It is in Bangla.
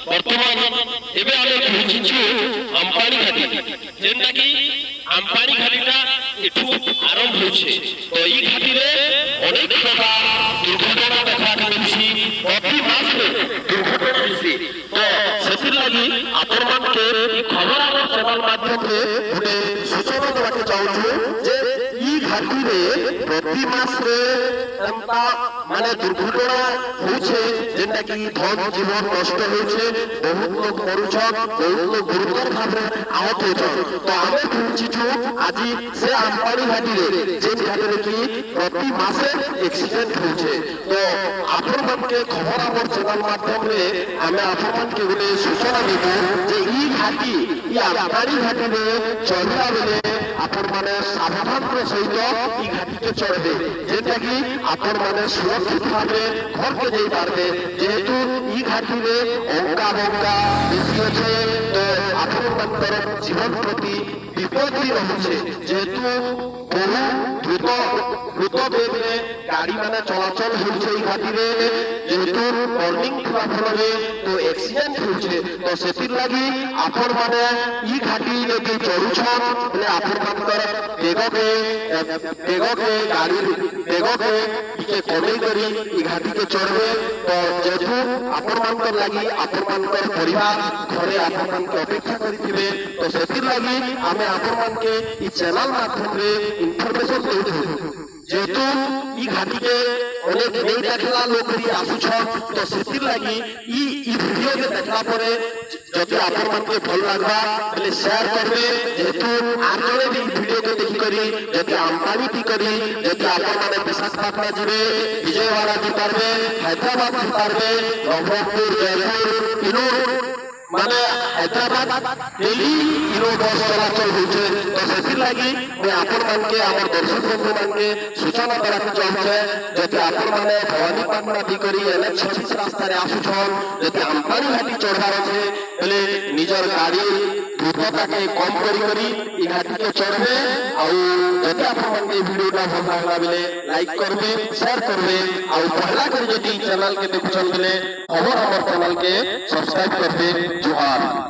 বর্তমান এবে আমি পৌঁছিছু আমপানি ঘাটি যেটা কি আমপানি ঘাটিটা এঠু আরম্ভ হচ্ছে তো এই ঘাটিরে অনেক প্রকার দুর্ঘটনা দেখা মিলছি প্রতি মাসে দুর্ঘটনা মিলছি তো ସେଥିଲାଗି ଆପଣମାନଙ୍କୁ এই খবর আমার চ্যানেল মাধ্যমে গোটে সূচনা দেওয়াকে চাହୁଛୁ যে এই ঘাটিরে প্রতি মাসে এমতা মানে দুর্ঘটনা হচ্ছে যেটা কি ধন জীবন নষ্ট হচ্ছে বহুত লোক মরুছন বহুত লোক গুরুতর ভাবে আহত হচ্ছন তো আমি পৌঁছিছু আজি সে আমপানি ঘাটিরে যে ঘাটিরে কি প্রতি মাসে এক্সিডেন্ট হচ্ছে তো ଆପଣମାନଙ୍କୁ খবর আমার চ্যানেল মাধ্যমে আমি ଆପଣମାନଙ୍କୁ গোটে সূচনা দেব যে এই ঘাটি এই আমপানি ঘাটিরে চলিলা বেলে আপন মানে সাবধানর সহিত এই ঘাটিকে চড়বে যেটা কি আপন মানে সুরক্ষিত ভাবে ঘরকে যাই পারবে যেহেতু এই ঘাটিরে অঙ্কা বঙ্কা বেশি আছে তো আপনার জীবন প্রতি বিপদ রয়েছে যেহেতু বহু দ্রুত বেগে গাড়ি মানে চলাচল হচ্ছে এই ঘাটিরে যেহেতু টর্নিং থাকা ফলে তো এক্সিডেন্ট হচ্ছে তো ସେଥିଲାଗି আপন মানে এই ঘাটি যদি চড়ুছন বলে আপনার বেগকে গাড়ি বেগকে টিকে কমেই করি এই ঘাটিকে চড়বে তো যেহেতু আপনার লাগি আপনার পরিবার ঘরে আপনার অপেক্ষা করিবে তো ସେଥିଲାଗି আমি আপনাকে এই চ্যানেল মাধ্যমে ইনফরমেশন দেউছু যেহেতু এই ঘাটিকে অনেক নেই দেখলা লোক আসুছন তো ସେଥିଲାଗି এই ভিডিওকে দেখলা পরে যদি আপনার ভাল লাগবা তাহলে শেয়ার করবে যেহেতু আর জনে भी ভিডিওকে দেখি করি যদি আমপানি টি করি যদি আপনার বিশাখাপট্টনম যাবে বিজয়ওয়াড়া যাই পারবে হায়দ্রাবাদ যাই পারবে নবরঙ্গপুর জয়পুর ইনো মানে হায়দ্রাবাদ ডেলি ইনো বস চলাচল হচ্ছে তো ସେଥିଲାଗି ମୁଁ ଆପଣମାନଙ୍କୁ আমার দর্শক বন্ধু মানে সূচনা দেওয়াকে চাହୁছে যদি আপনার ভবানীপাটনা দিকরি NH26 রাস্তায় আসুছন যদি আমপানি ঘাটি চড়বার আছে তাহলে নিজের গাড়ি দ্রুততাকে কম করি এই ঘাটিকে চড়বে আর যদি আপনার এই ভিডিওটা ভাল লাগলা বেলে লাইক করবে শেয়ার করবে আর পহলা করে যদি চ্যানেল কে দেখুছন বেলে খবর আমার চ্যানেল কে সবসক্রাইব করবে জোহার।